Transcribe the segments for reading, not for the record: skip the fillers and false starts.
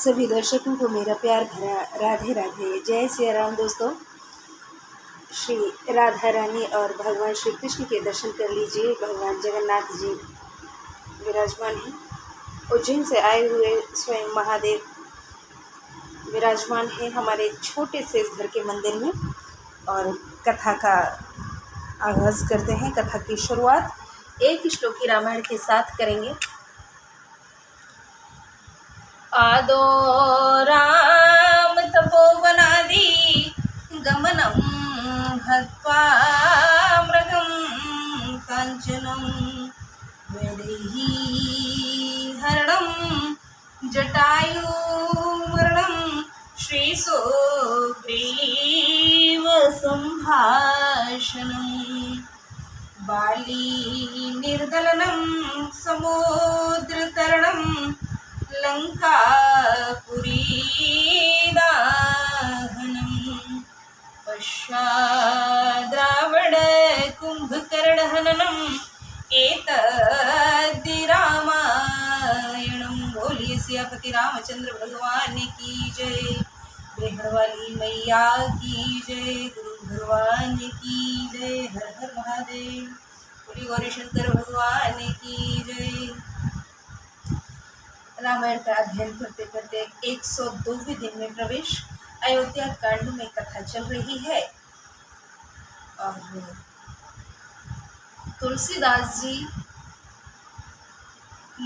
सभी दर्शकों को मेरा प्यार भरा राधे राधे। जय सिया राम। दोस्तों, श्री राधा रानी और भगवान श्री कृष्ण के दर्शन कर लीजिए। भगवान जगन्नाथ जी विराजमान हैं। उज्जैन से आए हुए स्वयं महादेव विराजमान हैं हमारे छोटे से इस घर के मंदिर में। और कथा का आगाज़ करते हैं। कथा की शुरुआत एक श्लोकी रामायण के साथ करेंगे। आदो राम तपोवनादि गमनं हत्वा मृगं काञ्चनं वैदेही हरणं जटायुमरणं श्रीसुग्रीव सम्भाषणं बाली निर्दलनं समुद्रतरणं लङ्कापुरीदाहनं पश्चाद्रावण कुम्भकर्णहननम् एतद्धि रामायणं। बोलिए सियापति रामचंद्र भगवान की जय। बेहड़वाली मैया की जय। गुरु भगवान की जय। हर हर महादेव। बोलिए गौरी शंकर भगवान की जय। रामायण का अध्ययन करते करते 102वें दिन में प्रवेश। अयोध्या कांड में कथा चल रही है और तुलसीदास जी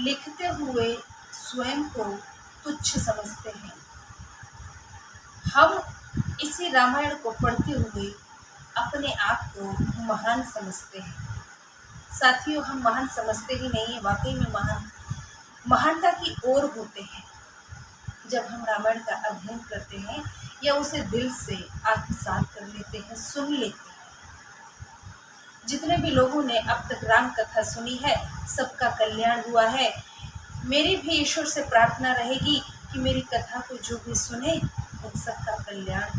लिखते हुए स्वयं को तुच्छ समझते हैं। हम इसी रामायण को पढ़ते हुए अपने आप को महान समझते हैं। साथियों, हम महान समझते ही नहीं है, वाकई में महानता की ओर होते हैं जब हम रामायण का अध्ययन करते हैं या उसे दिल से आत्मसात कर लेते हैं, सुन लेते हैं। जितने भी लोगों ने अब तक राम कथा सुनी है, सबका कल्याण हुआ है। मेरी भी ईश्वर से प्रार्थना रहेगी कि मेरी कथा को जो भी सुने उन सबका कल्याण हो।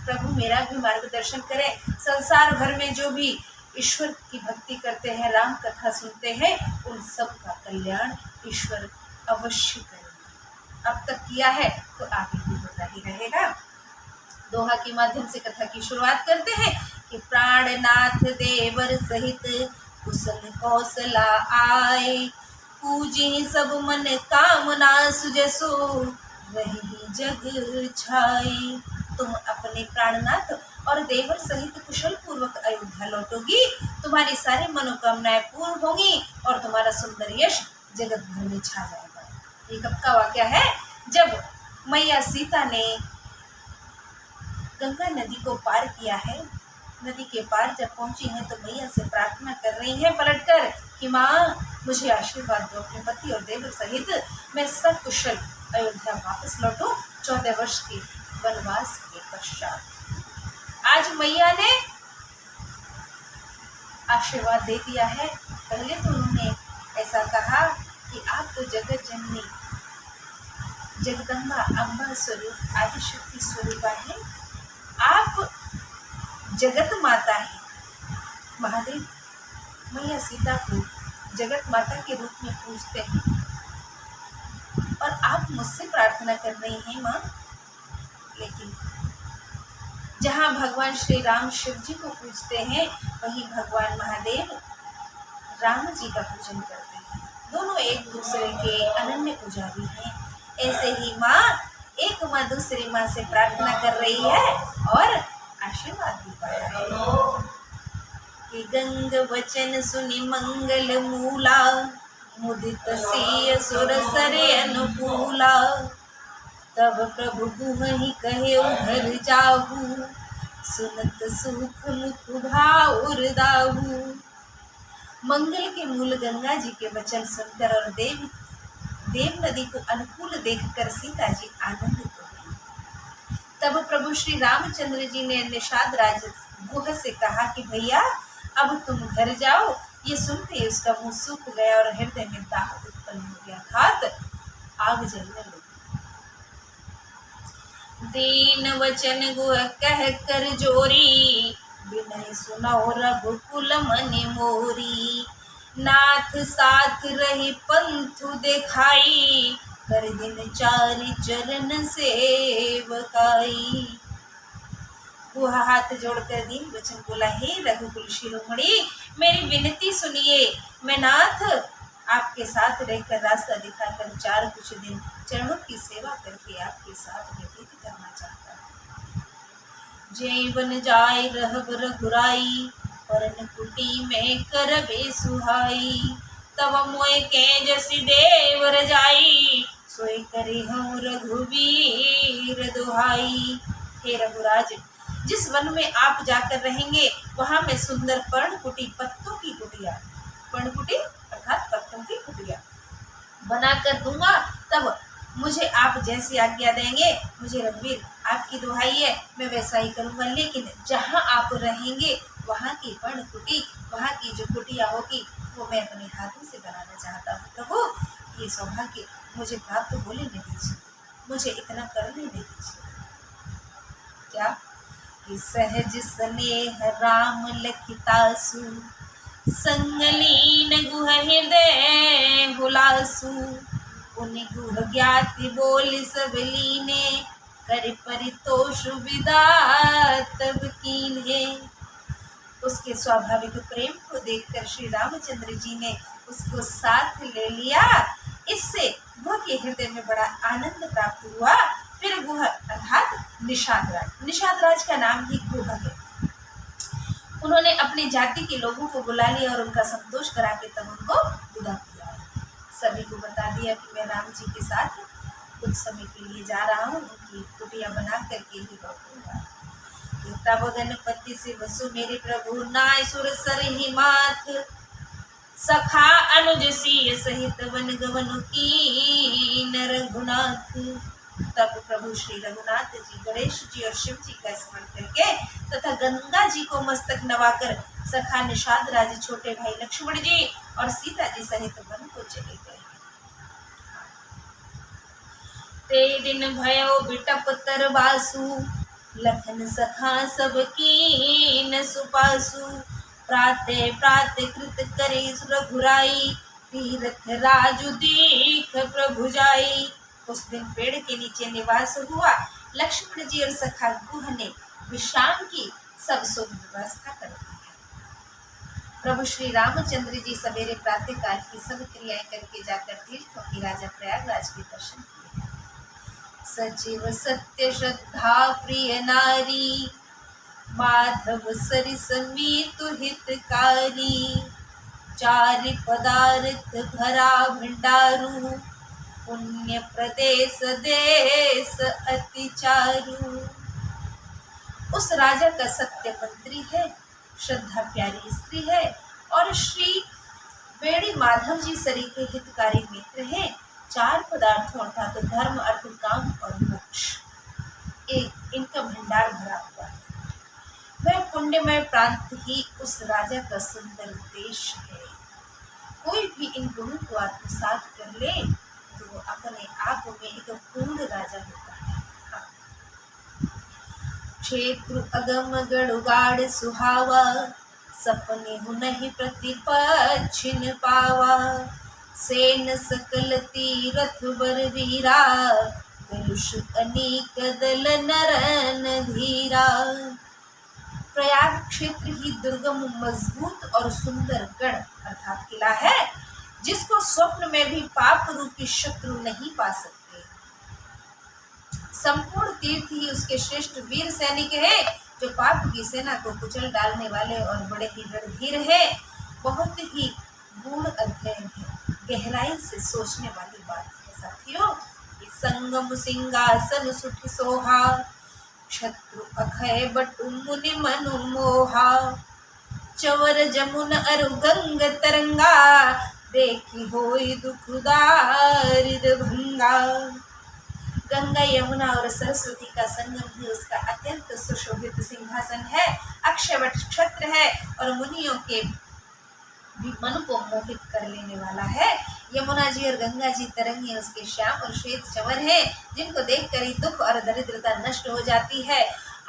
प्रभु मेरा भी मार्गदर्शन करें। संसार भर में जो भी ईश्वर की भक्ति करते हैं, राम कथा सुनते हैं, उन सब का कल्याण ईश्वर अवश्य करेगा। अब तक किया है तो आगे भी होता ही रहेगा। दोहा के माध्यम से कथा की शुरुआत करते हैं कि प्राणनाथ देवर सहित कुशल कौशला आए, पूजी सब मन कामना सुजसो रही जग छाए। तुम अपने प्राणनाथ और देवर सहित कुशल पूर्वक अयोध्या लौटोगी, तुम्हारी सारी मनोकामनाएं पूर्ण होंगी और तुम्हारा सुंदर यश जगत भर में छा जाएगा। ये कब का वाक्य है? जब मैया सीता ने गंगा नदी को पार किया है। नदी के पार जब पहुंची हैं तो मैया से प्रार्थना कर रही हैं पलटकर कि माँ, मुझे आशीर्वाद दो, अपने पति और देवर सहित मैं सकुशल अयोध्या वापस लौटूं 14 वर्ष के वनवास के पश्चात। आज मैया ने आशीर्वाद दे दिया है। पहले तो उन्होंने ऐसा कहा कि आप तो जगत जननी जगदम्बा अम्बा स्वरूप आदिशक्ति स्वरूपा है, आप जगत माता है। महादेव मैया सीता को जगत माता के रूप में पूजते हैं और आप मुझसे प्रार्थना कर रही हैं माँ। लेकिन जहाँ भगवान श्री राम शिव जी को पूजते हैं, वहीं भगवान महादेव राम जी का पूजन करते हैं। दोनों एक दूसरे के अनन्य पुजारी हैं। ऐसे ही माँ, एक माँ दूसरी माँ से प्रार्थना कर रही है और आशीर्वाद भी पा रही है कि गंग वचन सुनि मंगल मूला, मुदित सिय सुर सरे अनुकूला। तब प्रभु गुहहि कहे घर जाहू, सुनत सुख मुख भाउर दाहू। मंगल के मूल गंगा जी के वचन सुनकर और देव नदी को अनुकूल देखकर सीता जी आनंदित हो गई। तब प्रभु श्री रामचंद्र जी ने निषाद राज गुह से कहा कि भैया, अब तुम घर जाओ। ये सुनते उसका मुंह सूख गया और हृदय में दाह उत्पन्न हो गया, अर्थात आग जलने लगी। दीन वचन गुह कह कर जोरी, बिनय सुनाओ रघुकुल मनि मोरी। नाथ साथ रही पंथु देखाई, कर दिन चारि चरण सेवकाई। गुहा हाथ जोड़कर दीन वचन बोला, हे रघुकुल शिरोमणि, मेरी विनती सुनिए। मैं नाथ आपके साथ रहकर रास्ता दिखाकर चार कुछ दिन चरणों की सेवा करके आपके साथ व्यतीत करना चाहता हूँ। जीवन जाय रहब रघुराई, परन कुटी में करबे सुहाई। तब मोय के जसि देव रजाई, सोई करे हूँ रघुवीर दुहाई। हे रघुराज, जिस वन में आप जाकर रहेंगे वहां मैं सुंदर पर्णकुटी, पत्तों की कुटिया, पर्णकुटी अर्थात पत्तों की कुटिया बना कर दूंगा। तब मुझे आप जैसी आज्ञा देंगे, मुझे रघुवीर आपकी दुहाई है, मैं वैसा ही करूंगा। लेकिन जहां आप रहेंगे वहां की पर्णकुटी, वहां की जो कुटिया होगी वो मैं अपने हाथों से बनाना चाहता हूँ। प्रभु, ये सौभाग्य मुझे प्राप्त होने नहीं दीजिए, मुझे इतना करने नहीं दीजिए। क्या कि सहज स्नेह राम लखितासु, संग लीन गुह हृदय हुलासु। पुनि गुह ज्ञाति बोल सब लीने, कर परितोष विदातब कीन्हे। उसके स्वाभाविक प्रेम को देखकर श्री रामचंद्र जी ने उसको साथ ले लिया। इससे गुह के हृदय में बड़ा आनंद प्राप्त हुआ। फिर गुह अर्थात निषाद राज, निषाद राज का नाम ही गुह है। उन्होंने अपनी जाति के लोगों को बुला लिया और उनका संतोष करा के तब उनको विदा किया। सभी को बता दिया कि मैं राम जी के साथ कुछ समय के लिए जा रहा हूँ, उनकी कुटिया बना करके ही लौटूंगा। तब गणपति से वसु मेरे प्रभु, नाय सुर सर ही माथ। सखा अनुज सिय सहित वन गवन की रघुनाथ। तब प्रभु श्री रघुनाथ जी गणेश जी और शिव जी का स्मरण करके तथा गंगा जी को मस्तक नवाकर सखा निषाद राज, छोटे भाई लक्ष्मण जी और सीता जी सहित वन को चले गए। ते दिन भयो बिटप तरबासु, लखन सखा सब कीन सुपासु। प्राते प्राते कृत करे रघुराई, तीर्थ राजु दीख प्रभु जाई। उस दिन पेड़ के नीचे निवास हुआ। लक्ष्मण जी और सखा गुह ने विश्राम की सब सुख व्यवस्था कर दी है। प्रभु श्री रामचंद्र जी सवेरे प्रातः काल की सब क्रियाएं करके जाकर तीर्थों की राजा प्रयागराज के दर्शन किए। सचिव सत्य श्रद्धा प्रिय नारी, माधव सरिस मीतु हितकारी। चारि पदार्थ भरा भंडारू, पुण्य प्रदेश देश अति चारु। उस राजा का सत्य मंत्री है, श्रद्धा प्यारी स्त्री है और श्री वेणी माधव जी सरीखे हितकारी मित्र हैं। चार पदार्थों अर्थात धर्म अर्थ काम और मोक्ष, इनका भंडार भरा हुआ है। वह पुण्यमय प्रांत ही उस राजा का सुंदर देश है। कोई भी इन गुणों को आत्मसात कर ले तो वो अपने आप में एक पूर्ण राजा होता है। क्षेत्र अगम गढ़ुगाड़ सुहावा, सपने हु नहीं प्रतिपच्छिन पावा। सेन सकल तीरथ बर वीरा, कलुष अनेक दल नरन धीरा। प्रयाग क्षेत्र ही दुर्गम मजबूत और सुंदर गढ़ अर्थात किला है, जिसको स्वप्न में भी पाप रूपी शत्रु नहीं पा सकते। संपूर्ण तीर्थ ही उसके श्रेष्ठ वीर सैनिक है, जो पाप की सेना को कुचल डालने वाले और बड़े ही रणधीर है। बहुत ही गूढ़ अध्ययन है, गहराई से सोचने वाली बात है साथियों। संगम सिंहासन सुठ सोहा, शत्रु अखय बटु मुनि मनु मोहा। चवर जमुन अरु गंग तरंगा, देखी होई दुखदारिद भंगा। गंगा यमुना और सरस्वती का संगम भी उसका अत्यंत सुशोभित सिंहासन है। अक्षयवट क्षत्र है और मुनियों के भी मन को मोहित कर लेने वाला है। यमुना जी और गंगा जी तरंगे उसके श्याम और श्वेत चवर हैं, जिनको देखकर ही दुख और दरिद्रता नष्ट हो जाती है।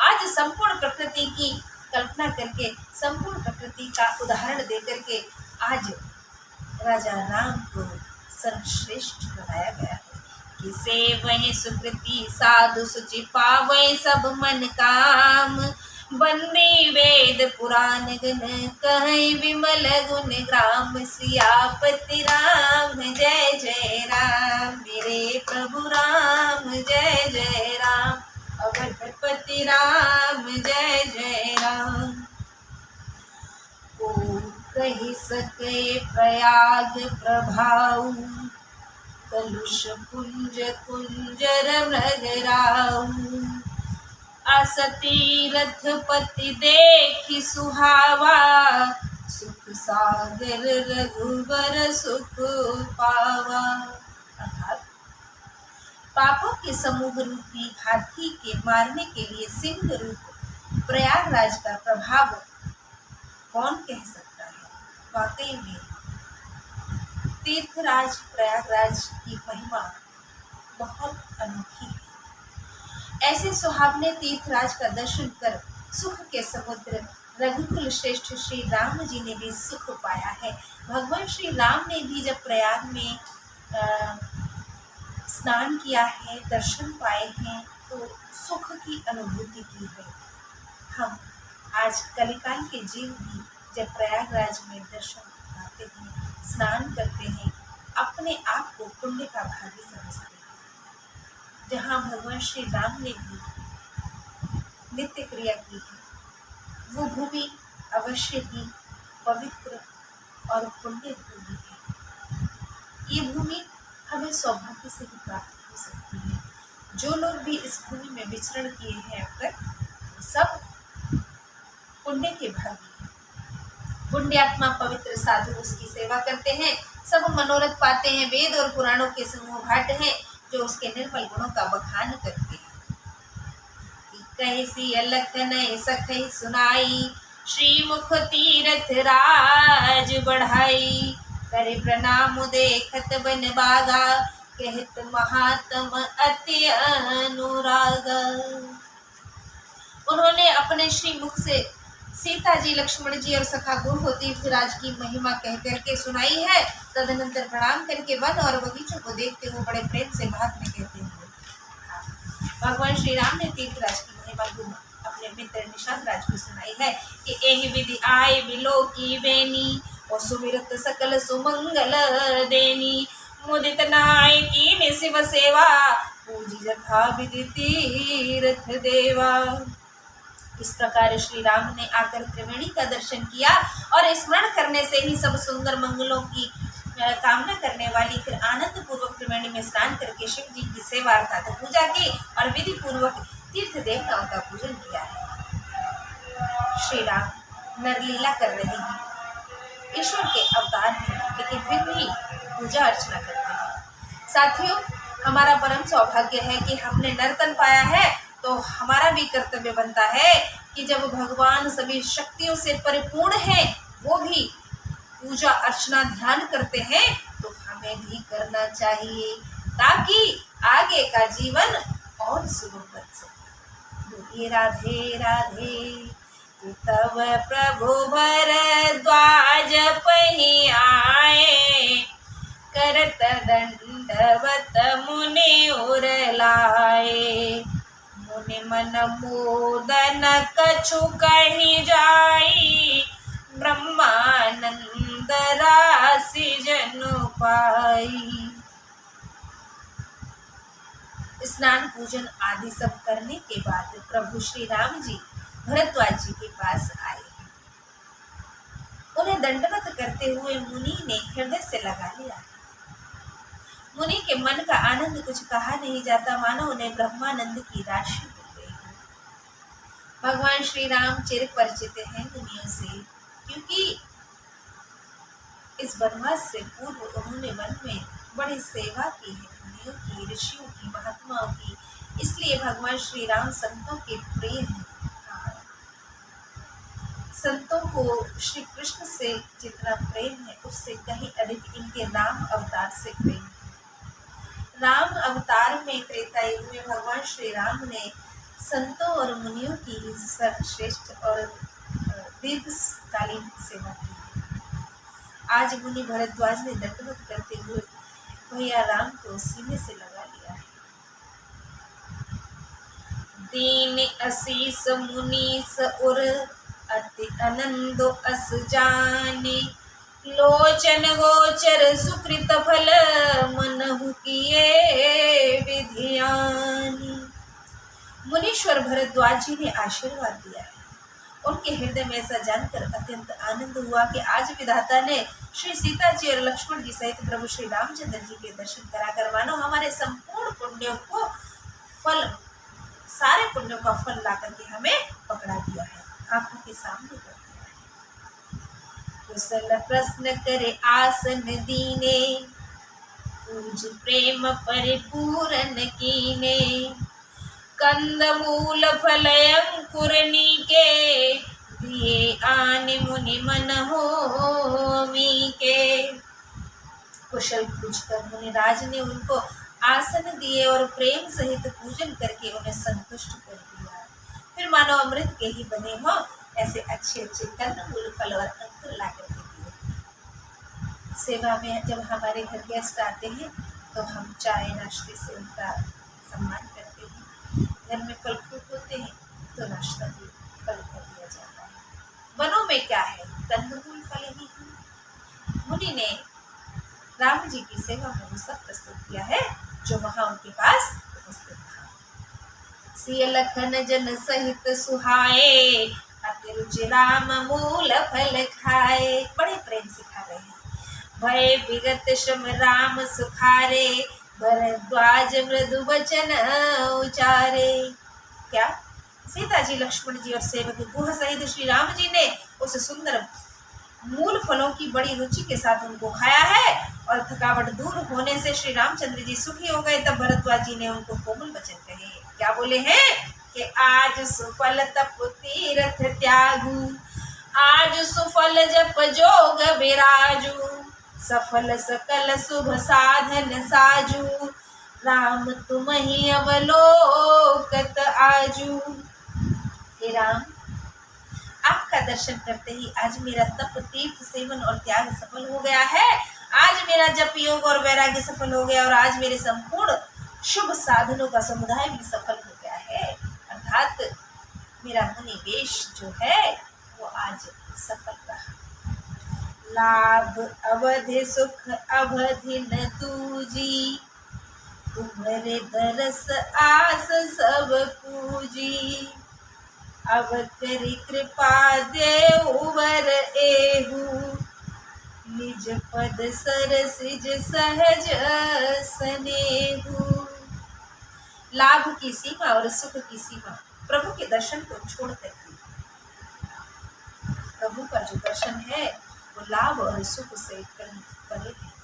आज संपूर्ण प्रकृति की कल्पना करके, संपूर्ण प्रकृति का उदाहरण देकर के आज राजा राम को सर्वश्रेष्ठ बनाया गया है। कि सेवहि सुकृति साधु सुचि पावै सब मन काम। वंदे वेद पुराण गण कहै विमल गुण ग्राम। सियापति राम जय जय राम, मेरे प्रभु राम जय जय राम। अवधपति राम जय जय राम। को कहि सके प्रयाग प्रभाऊ, कलुष पुंज कुंजर मृगराऊ। असती रथपति देखि सुहावा, सुख सागर रघुबर सुख पावा। अर्थात पापों के समूह रूपी हाथी के मारने के लिए सिंह रूप प्रयागराज का प्रभाव कौन कह सकता है। वाकई में तीर्थराज प्रयागराज की महिमा बहुत अनोखी है। ऐसे सुहावने तीर्थराज का दर्शन कर सुख के समुद्र रघुकुल श्रेष्ठ श्री राम जी ने भी सुख पाया है। भगवान श्री राम ने भी जब प्रयाग में स्नान किया है, दर्शन पाए हैं, तो सुख की अनुभूति की है। हम आज कलिकाल के जीव भी जब प्रयागराज में दर्शन पाते हैं, स्नान करते हैं, अपने आप को पुण्य का भागी समझते हैं। जहाँ भगवान श्री राम ने भी नित्य क्रिया की है, वो भूमि अवश्य ही पवित्र और पुण्य भूमि है। ये भूमि हमें सौभाग्य से ही प्राप्त हो सकती है। जो लोग भी इस भूमि में विचरण किए हैं अब तक, सब पुण्य के भागी हैं। पुण्यात्मा पवित्र साधु उसकी सेवा करते हैं, सब मनोरथ पाते हैं। वेद और पुराणों के समूह भाट हैं जो उसके निर्मल गुणों का बखान करते हैं। कैसी अलख नए सखई सुनाई, श्री मुख तीरथ राज बढ़ाई। करे प्रणाम देखत बन बागा, कहत महात्म अति अनुरागा। उन्होंने अपने श्री मुख से सीता जी, लक्ष्मण जी और सखा गुरु तीर्थराज की महिमा कह कह के सुनाई है। तदनंतर प्रणाम करके वन और बगीचों को देखते हुए बड़े प्रेम से महात्म्य कहते हुए भगवान श्री राम ने तीर्थराज की महिमा अपने मित्र निषाद राज को सुनाई है कि एहि विधि आए बिलो की बेनी, और सुमिरत सकल सुमंगल देनी। मुदित नाय की शिव सेवा, पूजी जथा विधि तीर्थ देवा। इस प्रकार श्री राम ने आकर त्रिवेणी का दर्शन किया और स्मरण करने से ही सब सुंदर मंगलों की कामना करने वाली फिर आनंद पूर्वक त्रिवेणी में स्नान करके शिव जी की सेवा अर्थात पूजा की और विधि पूर्वक तीर्थ देवताओं का पूजन किया है। श्री राम नरलीला कर रहे हैं, ईश्वर के अवतार हैं, लेकिन फिर भी पूजा अर्चना करते हैं। साथियों, हमारा परम सौभाग्य है कि हमने नर्तन पाया है, तो हमारा भी कर्तव्य बनता है कि जब भगवान सभी शक्तियों से परिपूर्ण है, वो भी पूजा अर्चना ध्यान करते हैं, तो हमें भी करना चाहिए ताकि आगे का जीवन और सुगम बन सके। बोलिए राधे राधे। तब प्रभु भरद्वाज पही आए, करत दंडवत मुनि उर लाए। मुनि मन मोदन कछु कही जाई, ब्रह्मानंद राशि जनु पाई। स्नान पूजन आदि सब करने के बाद प्रभु श्री राम जी भरद्वाज जी के पास आए। उन्हें दंडवत करते हुए मुनि ने हृदय से लगा लिया। मुनि के मन का आनंद कुछ कहा नहीं जाता, मानो उन्हें ब्रह्मानंद की राशि मिल गई। भगवान श्री राम चिर परिचित हैं मुनियों से, क्योंकि इस वनवास से पूर्व उन्होंने वन में बड़ी सेवा की है, मुनियों की, ऋषियों की, महात्माओं की। इसलिए भगवान श्री राम संतों के प्रिय हैं। संतों को श्री कृष्ण से जितना प्रेम है, उससे कहीं अधिक इनके राम अवतार से प्रेम है। राम अवतार में त्रेता युग में भगवान श्री राम ने संतों और मुनियों की सर्वश्रेष्ठ और दीर्घकालीन सेवा की। आज मुनि भरद्वाज ने दंडवत करते हुए भैया राम को सीने से लगा लिया है। दीन असीस मुनीस उर अति आनंद अस जाने। लोचन गोचर सुकृत फल मनहु किए विधियानी। मुनीश्वर भरद्वाज जी ने आशीर्वाद दिया है। उनके हृदय में ऐसा जानकर अत्यंत आनंद हुआ कि आज विधाता ने श्री सीता जी और लक्ष्मण जी सहित प्रभु श्री रामचंद्र जी के दर्शन कराकर मानो हमारे संपूर्ण पुण्यों को फल, सारे पुण्यों का फल ला करके हमें पकड़ा दिया है, आंखों के सामने कर दिया है। कुशल प्रश्न करे आसन दीने, पूज प्रेम परिपूरन कीने। कंद मूल फल अंकुरनी के, दिए आन मुनि मन होमी के। कुशल पूछकर मुनिराज ने उनको आसन दिए और प्रेम सहित पूजन करके उन्हें संतुष्ट कर दिया। फिर मानो अमृत के ही बने हो ऐसे अच्छे अच्छे कंद मूल फल और अंकुर ला करके दिए। सेवा में जब हमारे घर गेस्ट आते हैं तो हम चाय नाश्ते से उनका सम्मान करते हैं। घर में फल फ्रूट होते हैं तो नाश्ता भी फल कर दिया जाता है। वनों में क्या है, कंदमूल फल ही है। मुनि ने राम जी की सेवा में वो सब प्रस्तुत किया है जो वहां उनके पास उपस्थित था। सिय लखन जन सहित सुहाए, अति रुचि राम मूल फल खाए। बड़े प्रेम से खा रहे हैं। भय विगत श्रम राम सुखारे, भरद्वाज मृदु वचन उचारे। क्या सीता जी, लक्ष्मण जी और सेवक गुह सहित श्री राम जी ने उस सुंदर मूल फलों की बड़ी रुचि के साथ उनको खाया है और थकावट दूर होने से श्री रामचंद्र जी सुखी हो गए। तब भरद्वाज जी ने उनको कोमल वचन कहे। क्या बोले हैं कि आज सुफल तप तीर्थ त्यागू, आज सुफल जप जोग विराजू, सफल सकल शुभ साधन साजू, राम तुम ही अवलोकत आजू। हे राम, आपका दर्शन करते ही आज मेरा तप तीर्थ सेवन और त्याग सफल हो गया है। आज मेरा जप योग और वैराग्य सफल हो गया और आज मेरे संपूर्ण शुभ साधनों का समुदाय भी सफल हो गया है। अर्थात मेरा मुनि वेश जो है वो आज सफल रहा। लाभ अवधि सुख अवधि न तूजी, तुम्हारे दरस आस सब पूजी। अब करी कृपा देवर एहू, निज पद सरसिज सहज स्नेहू। लाभ की सीमा और सुख की सीमा प्रभु के दर्शन को छोड़ करके, प्रभु का जो दर्शन है वो लाभ और सुख से परे है।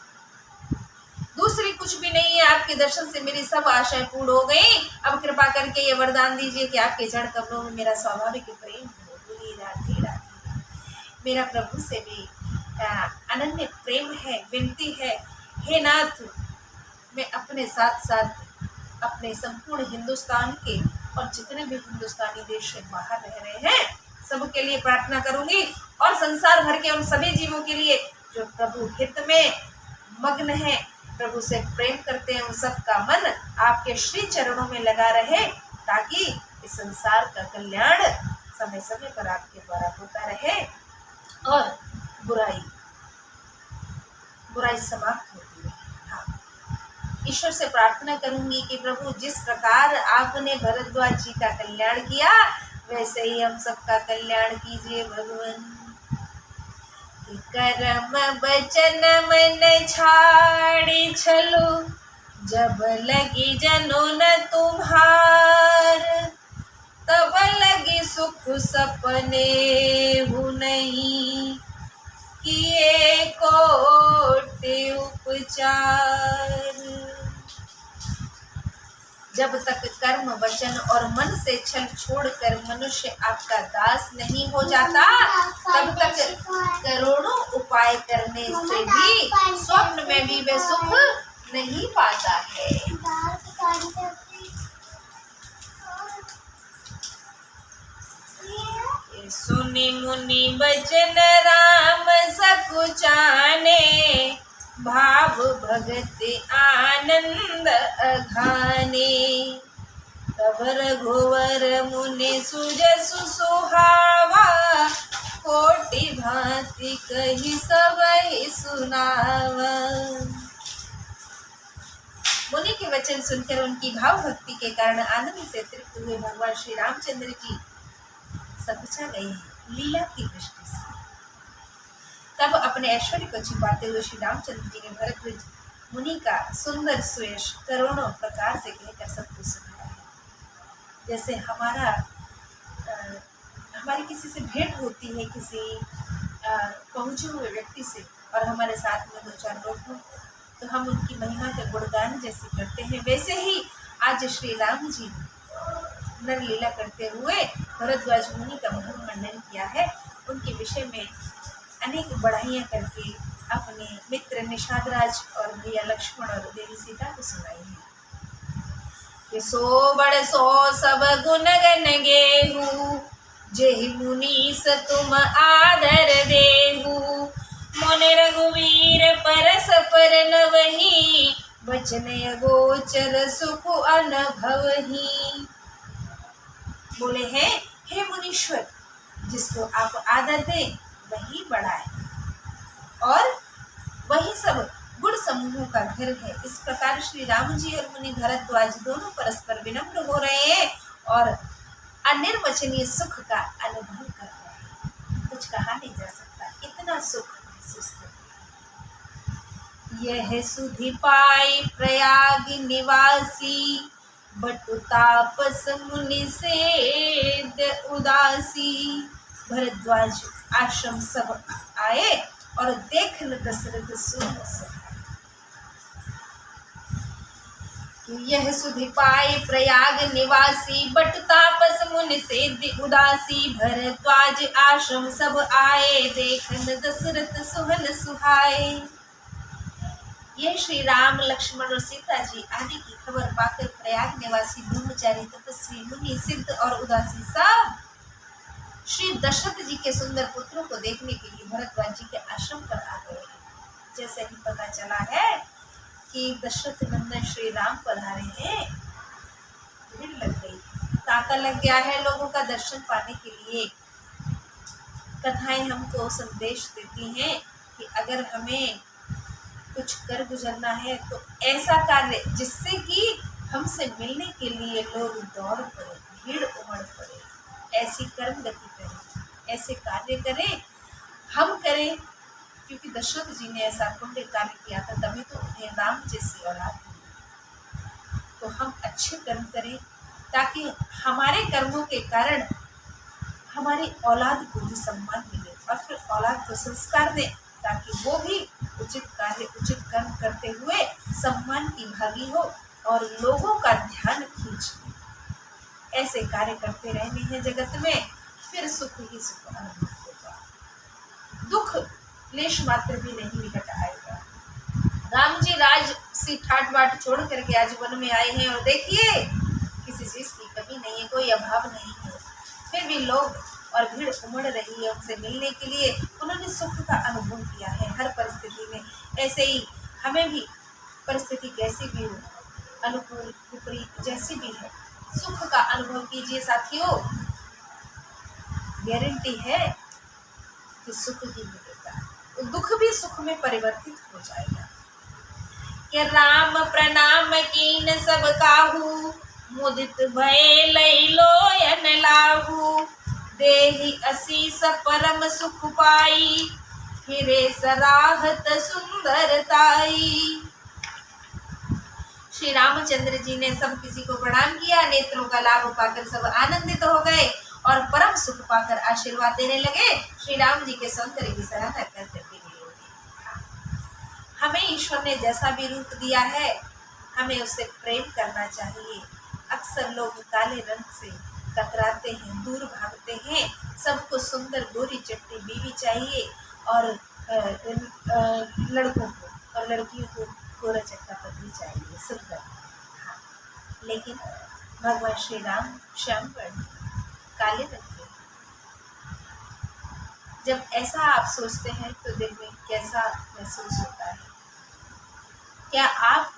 दूसरी कुछ भी नहीं है। आपके दर्शन से मेरी सब आशाएं पूर्ण हो गई। अब कृपा करके ये वरदान दीजिए कि आपके जड़ कमरों में मेरा स्वाभाविक प्रेम हो। बोलिए राधे राधे। मेरा प्रभु से भी अनन्य प्रेम है, विनती है। हे नाथ, मैं अपने साथ साथ अपने संपूर्ण हिंदुस्तान के और जितने भी हिंदुस्तानी देश से बाहर रह रहे हैं सबके लिए प्रार्थना करूंगी और संसार भर के उन सभी जीवों के लिए जो प्रभु हित में मग्न है, प्रभु से प्रेम करते हैं, उन सब का मन आपके श्री चरणों में लगा रहे ताकि इस संसार का कल्याण समय समय पर आपके द्वारा होता रहे और बुराई समाप्त होती रहे। हाँ, ईश्वर से प्रार्थना करूंगी कि प्रभु जिस प्रकार आपने भरद्वाज जी का कल्याण किया वैसे ही हम सबका कल्याण कीजिए भगवान। कर्म बचन मन छाड़ी छलो, जब लगी जनो न तुम्हार, तब लगी सुख सपने हूँ नहीं, किए कोटि उपचार। जब तक कर्म वचन और मन से छल छोड़कर मनुष्य आपका दास नहीं हो जाता तब तक करोड़ों उपाय करने से भी स्वप्न में भी वह सुख नहीं पाता है। सुनि मुनि बचन राम सकुचाने, भाव भगत आनंद अघाने, तब रघुवर मुनि सुजसु सुहावा, कोटि भांति कही सबहि सुनावा। मुनि के वचन सुनकर उनकी भाव भक्ति के कारण आनंद से तृप्त हुए भगवान श्री रामचंद्र जी सकुचा गए हैं लीला की दृष्टि से। तब अपने ऐश्वर्य को छिपाते हुए श्री रामचंद्र जी ने भरद्वाज मुनि का सुंदर सुयश करोड़ों प्रकार से कहकर सबको सुनाया है। जैसे हमारी किसी से भेंट होती है, किसी पहुंचे हुए व्यक्ति से, और हमारे साथ में 2-4 लोग हों तो हम उनकी महिमा का गुणगान जैसे करते हैं, वैसे ही आज श्री राम जी नर लीला करते हुए भरद्वाज मुनि का वर्णन किया है। उनके विषय में अनेक बढ़ाइयाँ करके अपने मित्र निषाद राज और भैया लक्ष्मण और देवी सीता को सुनाई है। सो बड़ सो सब गुण गन गेहू, जेहि मुनीस तुम आदर देहू। मुनि रघुवीर परस पर नवही, बचन अगोचर सुख अनुभवही। बोले हैं, हे मुनीश्वर, जिसको आप आदर दें वही बड़ा है और वही सब गुण समूहों का घर है। इस प्रकार श्री राम जी और मुनि भरद्वाज दोनों परस्पर विनम्र हो रहे हैं और अनिर्वचनीय सुख का अनुभव कर रहे हैं। कुछ कहा नहीं जा सकता, इतना सुख महसूस कर रहे हैं। यह सुधि पाई प्रयाग निवासी, बटु तापस मुनि सेद उदासी। भरद्वाज आश्रम सब आए और देख न दशरथ सुन सहाय। यह सुधि पाई प्रयाग निवासी, बटु तापस मुनि सेद उदासी। भरद्वाज आश्रम सब आए, देख न दशरथ सुहन सुहाए। यह श्री राम लक्ष्मण और सीता जी आदि की खबर पाकर प्रयाग निवासी ब्रह्मचारी तपस्वी मुनि सिद्ध और उदासी सब श्री दशरथ जी के सुंदर पुत्रों को देखने के लिए भरद्वाज जी के आश्रम पर आ गए हैं। जैसे ही पता चला है कि दशरथ नंदन श्री राम पधारे हैं, भीड़ लग गई, तांता लग गया है लोगों का दर्शन पाने के लिए। कथाएं हमको संदेश देती हैं कि अगर हमें कुछ कर गुजरना है तो ऐसा कार्य जिससे कि हमसे मिलने के लिए लोग दौड़ पड़े, भीड़ उमड़ पड़े, ऐसी कर्म गति करें, ऐसे कार्य करें, हम करें। क्योंकि दशरथ जी ने ऐसा पुण्य कार्य किया था, तभी तो उन्हें राम जैसी औलाद मिली। तो हम अच्छे कर्म करें ताकि हमारे कर्मों के कारण हमारी औलाद को भी सम्मान मिले और फिर औलाद को संस्कार दें ताकि वो भी उचित कार्य उचित कर्म करते हुए सम्मान की भागी हो और लोगों का ध्यान खींच। ऐसे कार्य करते रहने हैं जगत में, फिर सुख ही सुख अनुभव होगा, दुख लेश मात्र भी नहीं निकट आएगा। राम जी राज सी ठाट बाट छोड़ करके आज वन में आए हैं और देखिए किसी चीज की कमी नहीं है, कोई अभाव नहीं है, फिर भी लोग और भीड़ उमड़ रही है उनसे मिलने के लिए। उन्होंने सुख का अनुभव किया है हर परिस्थिति में। ऐसे ही हमें भी परिस्थिति कैसी भी हो, अनुकूल विपरीत जैसी भी है, सुख का अनुभव कीजिए साथियों। गारंटी है कि सुख ही मिलेगा, तो दुख भी सुख में परिवर्तित हो जाएगा। कि राम प्रणाम कीन सब काहू, मुदित भय लई लोयन लाहू। देहि असीस परम सुख पाई, फिरे सराहत सुंदरताई। श्री रामचंद्र जी ने सब किसी को प्रणाम किया, नेत्रों का लाभ पाकर सब आनंदित हो गए और परम सुख पाकर आशीर्वाद देने लगे। श्री राम जी के सौंदर्य की सराहना करते हुए हमें ईश्वर ने जैसा भी रूप दिया है हमें उससे प्रेम करना चाहिए। अक्सर लोग काले रंग से कतराते हैं, दूर भागते हैं। सबको सुंदर गोरी चट्टी बीवी चाहिए और लड़कों को और लड़कियों को गोरा चट्टा पत्नी चाहिए, सुंदर। हाँ, लेकिन भगवान श्री राम श्याम वर्ण काले रंग के। जब ऐसा आप सोचते हैं तो दिल में कैसा महसूस होता है? क्या आप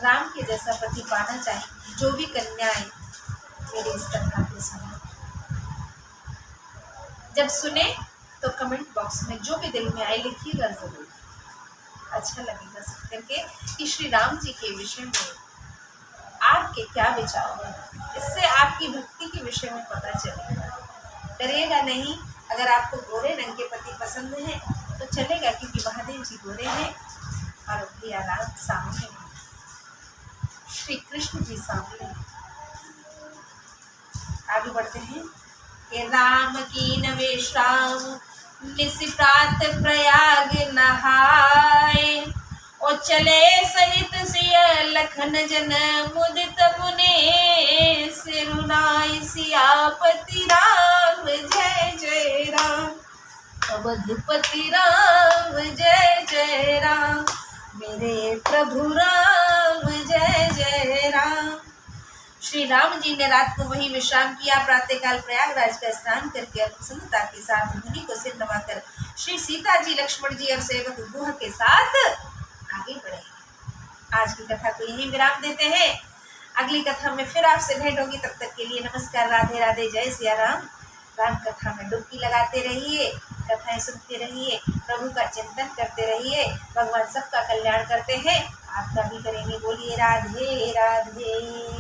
राम के जैसा पति पाना चाहेंगे? जो भी कन्याएं मेरे इस कथा को सुने। जब सुने तो कमेंट बॉक्स में जो भी दिल में आए लिखिएगा जरूर। अच्छा लगेगा सुन करके कि श्री राम जी के विषय में आपके क्या विचार हैं। इससे आपकी भक्ति के विषय में पता चलेगा। डरिएगा नहीं। अगर आपको गोरे रंग के पति पसंद हैं तो चलेगा, क्योंकि महादेव जी गोरे हैं और उनकी आराम सामने है, श्री कृष्ण जी सामने हैं। आगे बढ़ते हैं। हे राम की नवेश राम निशिप्रात प्रयाग नहाए, और चले सहित सिय लखन जन मुदित मुने सिरुनाई सियापति राम जय जय राम, अवधपति राम जय जय राम, मेरे प्रभु राम जय जय राम। श्री राम जी ने रात को वही विश्राम किया। प्रातःकाल प्रयागराज का स्नान करके प्रसन्नता के साथ मुनि को सिर नवाकर श्री सीता जी, लक्ष्मण जी और सेवक गुह के साथ आगे बढ़े। आज की कथा को यहीं विराम देते हैं। अगली कथा में फिर आपसे भेंट होगी। तब तक के लिए नमस्कार, राधे राधे, जय सिया राम। राम कथा में डुबकी लगाते रहिए, कथाएं सुनते रहिए, प्रभु का चिंतन करते रहिए। भगवान सबका कल्याण करते हैं, आपका भी करेंगे। बोलिए राधे राधे।